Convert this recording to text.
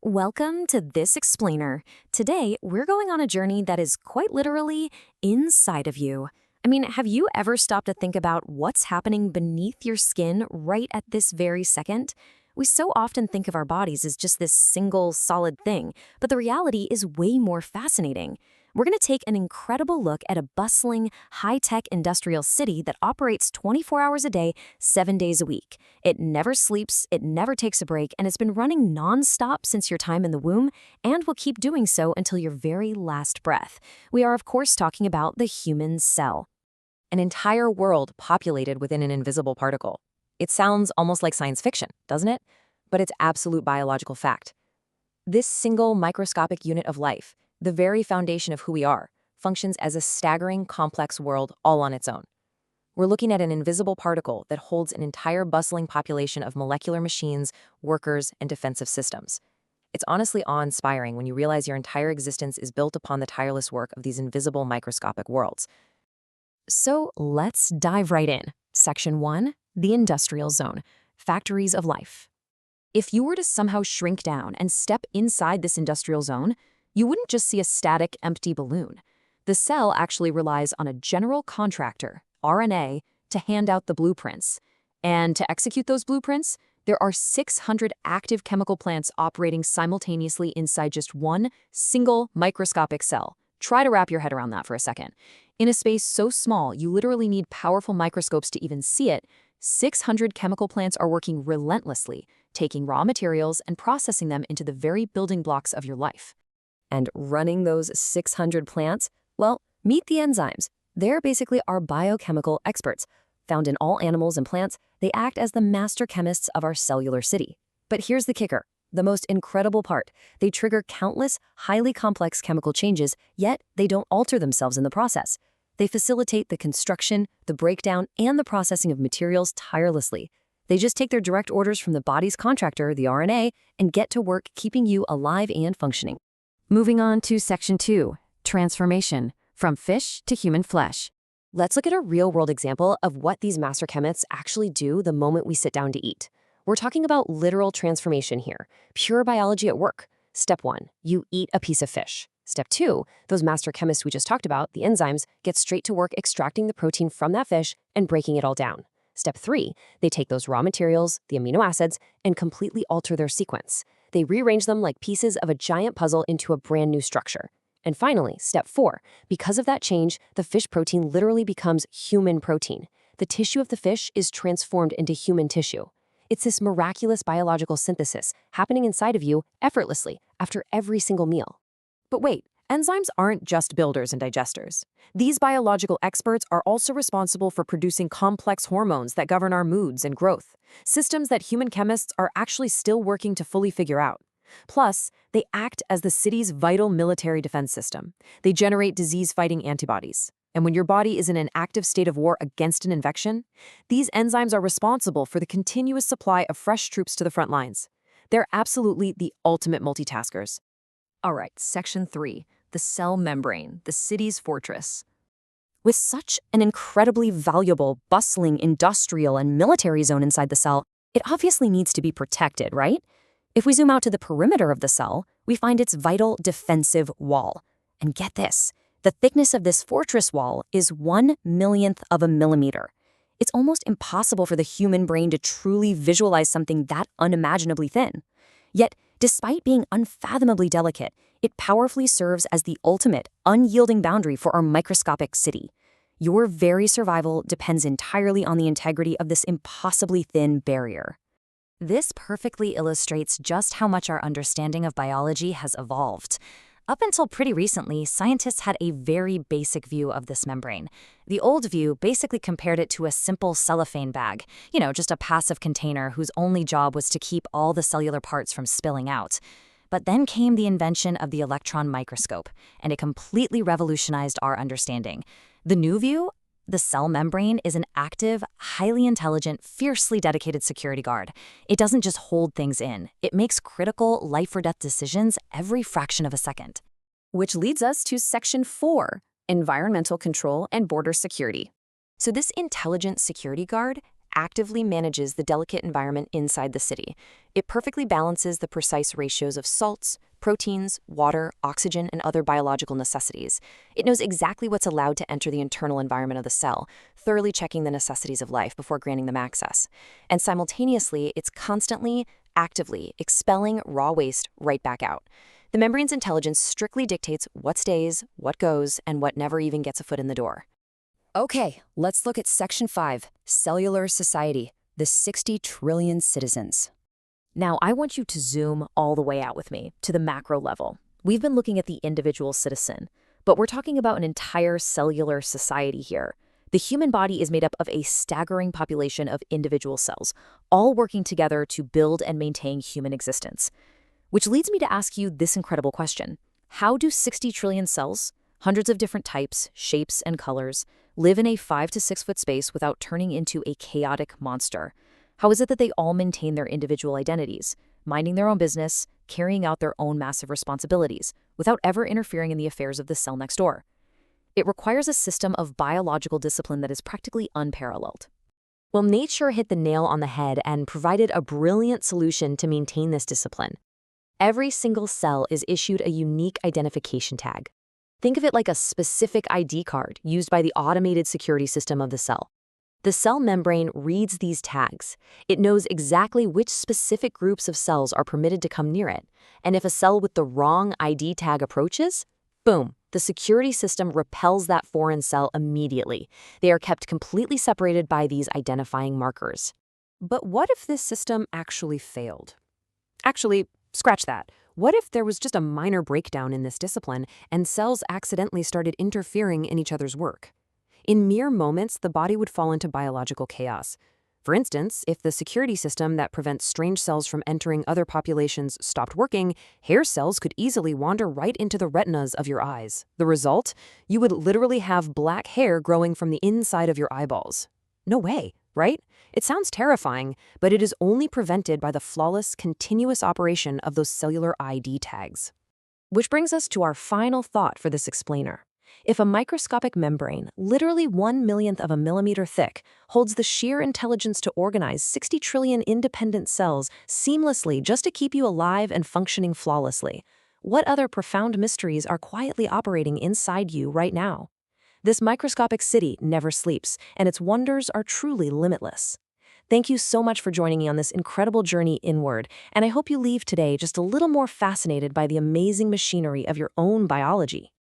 Welcome to This Explainer. Today, we're going on a journey that is quite literally inside of you. Have you ever stopped to think about what's happening beneath your skin right at this very second? We so often think of our bodies as just this single, solid thing, but the reality is way more fascinating. We're going to take an incredible look at a bustling, high-tech industrial city that operates 24 hours a day, 7 days a week. It never sleeps, it never takes a break, and it's been running non-stop since your time in the womb, and will keep doing so until your very last breath. We are, of course, talking about the human cell. An entire world populated within an invisible particle. It sounds almost like science fiction, doesn't it? But it's absolute biological fact. This single microscopic unit of life, the very foundation of who we are, functions as a staggering, complex world all on its own. We're looking at an invisible particle that holds an entire bustling population of molecular machines, workers, and defensive systems. It's honestly awe-inspiring when you realize your entire existence is built upon the tireless work of these invisible microscopic worlds. So let's dive right in. Section 1, the industrial zone, factories of life. If you were to somehow shrink down and step inside this industrial zone, you wouldn't just see a static, empty balloon. The cell actually relies on a general contractor, RNA, to hand out the blueprints. And to execute those blueprints, there are 600 active chemical plants operating simultaneously inside just one single microscopic cell. Try to wrap your head around that for a second. In a space so small, you literally need powerful microscopes to even see it. 600 chemical plants are working relentlessly, taking raw materials and processing them into the very building blocks of your life. And running those 600 plants? Well, meet the enzymes. They're basically our biochemical experts. Found in all animals and plants, they act as the master chemists of our cellular city. But here's the kicker, the most incredible part. They trigger countless, highly complex chemical changes, yet they don't alter themselves in the process. They facilitate the construction, the breakdown, and the processing of materials tirelessly. They just take their direct orders from the body's contractor, the RNA, and get to work keeping you alive and functioning. Moving on to Section 2, transformation, from fish to human flesh. Let's look at a real-world example of what these master chemists actually do the moment we sit down to eat. We're talking about literal transformation here, pure biology at work. Step 1, you eat a piece of fish. Step 2, those master chemists we just talked about, the enzymes, get straight to work extracting the protein from that fish and breaking it all down. Step 3, they take those raw materials, the amino acids, and completely alter their sequence. They rearrange them like pieces of a giant puzzle into a brand new structure. And finally, step 4, because of that change, the fish protein literally becomes human protein. The tissue of the fish is transformed into human tissue. It's this miraculous biological synthesis happening inside of you effortlessly after every single meal. But wait, enzymes aren't just builders and digesters. These biological experts are also responsible for producing complex hormones that govern our moods and growth, systems that human chemists are actually still working to fully figure out. Plus, they act as the city's vital military defense system. They generate disease-fighting antibodies. And when your body is in an active state of war against an infection, these enzymes are responsible for the continuous supply of fresh troops to the front lines. They're absolutely the ultimate multitaskers. All right, Section 3, the cell membrane, the city's fortress. With such an incredibly valuable, bustling industrial and military zone inside the cell, it obviously needs to be protected, right? If we zoom out to the perimeter of the cell, we find its vital defensive wall. And get this, the thickness of this fortress wall is 1/1,000,000th of a millimeter. It's almost impossible for the human brain to truly visualize something that unimaginably thin. Yet, despite being unfathomably delicate, it powerfully serves as the ultimate, unyielding boundary for our microscopic city. Your very survival depends entirely on the integrity of this impossibly thin barrier. This perfectly illustrates just how much our understanding of biology has evolved. Up until pretty recently, scientists had a very basic view of this membrane. The old view basically compared it to a simple cellophane bag, just a passive container whose only job was to keep all the cellular parts from spilling out. But then came the invention of the electron microscope, and it completely revolutionized our understanding. The new view? The cell membrane is an active, highly intelligent, fiercely dedicated security guard. It doesn't just hold things in. It makes critical life-or-death decisions every fraction of a second. Which leads us to Section 4, environmental control and border security. So this intelligent security guard actively manages the delicate environment inside the city. It perfectly balances the precise ratios of salts, proteins, water, oxygen, and other biological necessities. It knows exactly what's allowed to enter the internal environment of the cell, thoroughly checking the necessities of life before granting them access. And simultaneously, it's constantly, actively expelling raw waste right back out. The membrane's intelligence strictly dictates what stays, what goes, and what never even gets a foot in the door. Okay, let's look at Section 5, Cellular Society, the 60 trillion citizens. Now, I want you to zoom all the way out with me to the macro level. We've been looking at the individual citizen, but we're talking about an entire cellular society here. The human body is made up of a staggering population of individual cells, all working together to build and maintain human existence. Which leads me to ask you this incredible question. How do 60 trillion cells, hundreds of different types, shapes, and colors, live in a 5 to 6 foot space without turning into a chaotic monster? How is it that they all maintain their individual identities, minding their own business, carrying out their own massive responsibilities, without ever interfering in the affairs of the cell next door? It requires a system of biological discipline that is practically unparalleled. Well, nature hit the nail on the head and provided a brilliant solution to maintain this discipline. Every single cell is issued a unique identification tag. Think of it like a specific ID card used by the automated security system of the cell. The cell membrane reads these tags. It knows exactly which specific groups of cells are permitted to come near it. And if a cell with the wrong ID tag approaches, boom, the security system repels that foreign cell immediately. They are kept completely separated by these identifying markers. But what if this system actually failed? Actually, scratch that. What if there was just a minor breakdown in this discipline and cells accidentally started interfering in each other's work? In mere moments, the body would fall into biological chaos. For instance, if the security system that prevents strange cells from entering other populations stopped working, hair cells could easily wander right into the retinas of your eyes. The result? You would literally have black hair growing from the inside of your eyeballs. No way, right? It sounds terrifying, but it is only prevented by the flawless, continuous operation of those cellular ID tags. Which brings us to our final thought for this explainer. If a microscopic membrane, literally 1/1,000,000th of a millimeter thick, holds the sheer intelligence to organize 60 trillion independent cells seamlessly just to keep you alive and functioning flawlessly, what other profound mysteries are quietly operating inside you right now? This microscopic city never sleeps, and its wonders are truly limitless. Thank you so much for joining me on this incredible journey inward, and I hope you leave today just a little more fascinated by the amazing machinery of your own biology.